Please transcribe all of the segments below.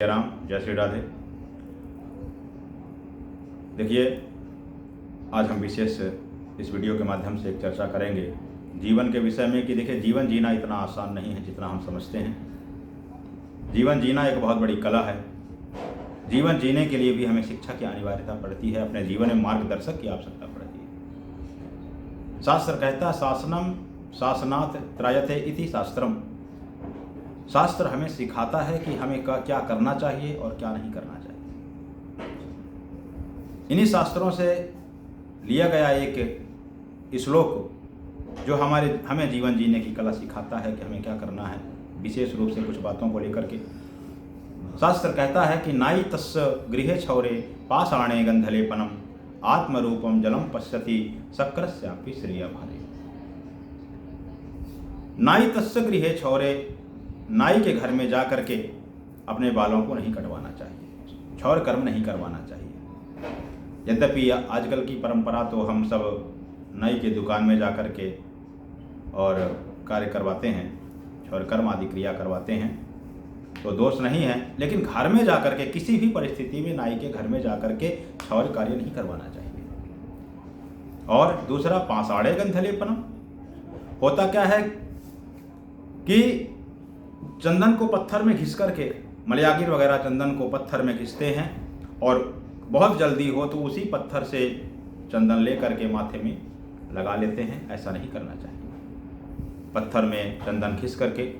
जय राम, जय श्री राधे। देखिए, आज हम विशेष इस वीडियो के माध्यम से एक चर्चा करेंगे जीवन के विषय में कि देखिए, जीवन जीना इतना आसान नहीं है जितना हम समझते हैं। जीवन जीना एक बहुत बड़ी कला है। जीवन जीने के लिए भी हमें शिक्षा की अनिवार्यता पड़ती है, अपने जीवन में मार्गदर्शक की आवश्यकता पड़ती है। शास्त्र कहता है शासनम शासनात् त्रायते इति शास्त्रम। शास्त्र हमें सिखाता है कि हमें क्या करना चाहिए और क्या नहीं करना चाहिए। इन्हीं शास्त्रों से लिया गया एक श्लोक जो हमें जीवन जीने की कला सिखाता है कि हमें क्या करना है, विशेष रूप से कुछ बातों को लेकर के। शास्त्र कहता है कि नाई तस्य गृहे छौरे पाषाणे गंधलेपनम आत्मरूपम जलम पश्यति शक्रस्यापि श्रियभारे। नाई तस्य गृहे छौरे, नाई के घर में जा कर के अपने बालों को नहीं कटवाना चाहिए, क्षौर कर्म नहीं करवाना चाहिए। यद्यपि आजकल की परंपरा तो हम सब नाई के दुकान में जा कर के और कार्य करवाते हैं, क्षौर कर्म आदि क्रिया करवाते हैं, तो दोष नहीं है। लेकिन घर में जा कर के किसी भी परिस्थिति में नाई के घर में जा कर के क्षौर कार्य नहीं करवाना चाहिए। और दूसरा, पाषाणे गंधलेपनम। होता क्या है कि चंदन को पत्थर में घिस करके, मलयागिर वगैरह चंदन को पत्थर में घिसते हैं और बहुत जल्दी हो तो उसी पत्थर से चंदन ले करके माथे में लगा लेते हैं। ऐसा नहीं करना चाहिए। पत्थर में चंदन घिस करके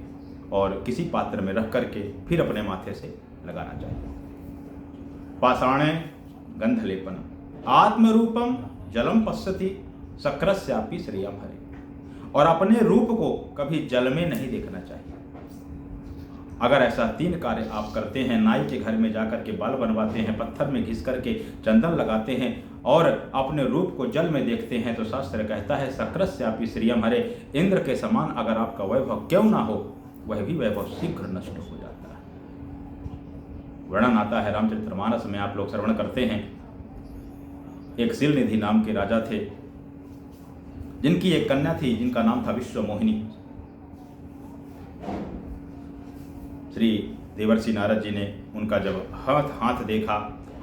और किसी पात्र में रख करके फिर अपने माथे से लगाना चाहिए। पाषाणे गंधलेपनम आत्मरूपम जलम पश्यति शक्रस्यापि श्रियभारे। और अपने रूप को कभी जल में नहीं देखना चाहिए। अगर ऐसा 3 कार्य आप करते हैं, नाई के घर में जाकर के बाल बनवाते हैं, पत्थर में घिस करके चंदन लगाते हैं और अपने रूप को जल में देखते हैं, तो शास्त्र कहता है शक्रस्यापि श्रियभारे। इंद्र के समान अगर आपका वैभव क्यों ना हो, वह भी वैभव शीघ्र नष्ट हो जाता है। वर्णन आता है रामचरितमानस में, आप लोग श्रवण करते हैं। एक शिलनिधि नाम के राजा थे, जिनकी एक कन्या थी जिनका नाम था विश्वमोहिनी। श्री देवर्षि नारद जी ने उनका जब हाथ देखा,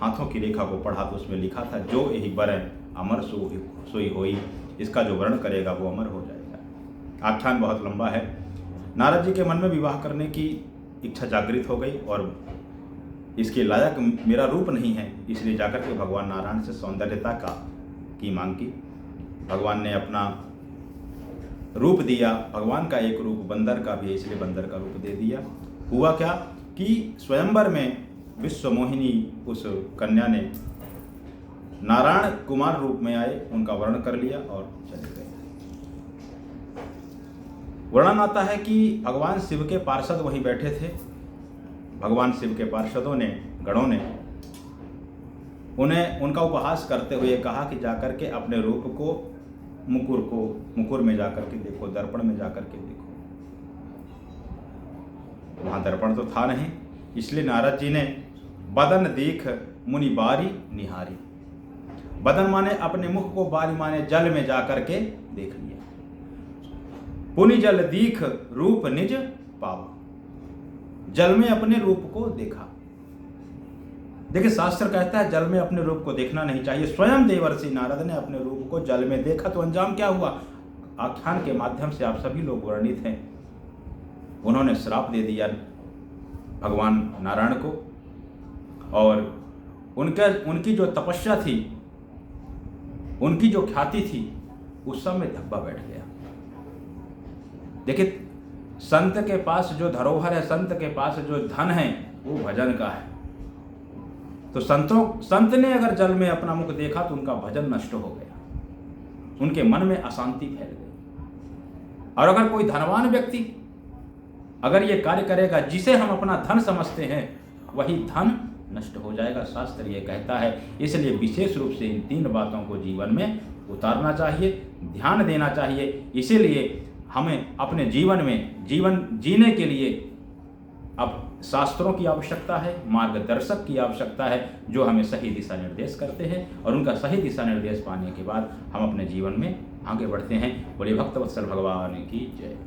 हाथों की रेखा को पढ़ा, तो उसमें लिखा था जो यही बर अमर सोई होई। इसका जो वर्ण करेगा वो अमर हो जाएगा। आख्यान बहुत लंबा है। नारद जी के मन में विवाह करने की इच्छा जागृत हो गई और इसके लायक मेरा रूप नहीं है, इसलिए जाकर के भगवान नारायण से सौंदर्यता की मांग की। भगवान ने अपना रूप दिया। भगवान का एक रूप बंदर का भी है, इसलिए बंदर का रूप दे दिया। हुआ क्या कि स्वयंवर में विश्वमोहिनी उस कन्या ने नारायण कुमार रूप में आए, उनका वर्ण कर लिया और चले गए। वर्णन आता है कि भगवान शिव के पार्षद वहीं बैठे थे। भगवान शिव के पार्षदों ने, गणों ने उन्हें उनका उपहास करते हुए कहा कि जाकर के अपने रूप को मुकुर में जाकर के देखो, दर्पण में जाकर के देखो। वहां दर्पण तो था नहीं, इसलिए नारद जी ने बदन देख मुनि बारी निहारी। बदन माने अपने मुख को, बारी माने जल में जाकर के देख लिया। पुनि जल दीख रूप निज पावा। जल में अपने रूप को देखा। देखिए, शास्त्र कहता है जल में अपने रूप को देखना नहीं चाहिए। स्वयं देवर्षि नारद ने अपने रूप को जल में देखा, तो अंजाम क्या हुआ? आख्यान के माध्यम से आप सभी लोग वर्णित हैं। उन्होंने श्राप दे दिया भगवान नारायण को, और उनकी जो तपस्या थी, उनकी जो ख्याति थी, उस सब में धब्बा बैठ गया। देखिए, संत के पास जो धरोहर है, संत के पास जो धन है, वो भजन का है। तो संत ने अगर जल में अपना मुख देखा तो उनका भजन नष्ट हो गया, उनके मन में अशांति फैल गई। और अगर कोई धनवान व्यक्ति अगर ये कार्य करेगा जिसे हम अपना धन समझते हैं, वही धन नष्ट हो जाएगा, शास्त्र ये कहता है। इसलिए विशेष रूप से इन 3 बातों को जीवन में उतारना चाहिए, ध्यान देना चाहिए। इसीलिए हमें अपने जीवन में जीवन जीने के लिए अब शास्त्रों की आवश्यकता है, मार्गदर्शक की आवश्यकता है, जो हमें सही दिशा निर्देश करते हैं, और उनका सही दिशा निर्देश पाने के बाद हम अपने जीवन में आगे बढ़ते हैं। बोले भक्तवत्सल भगवान की जय।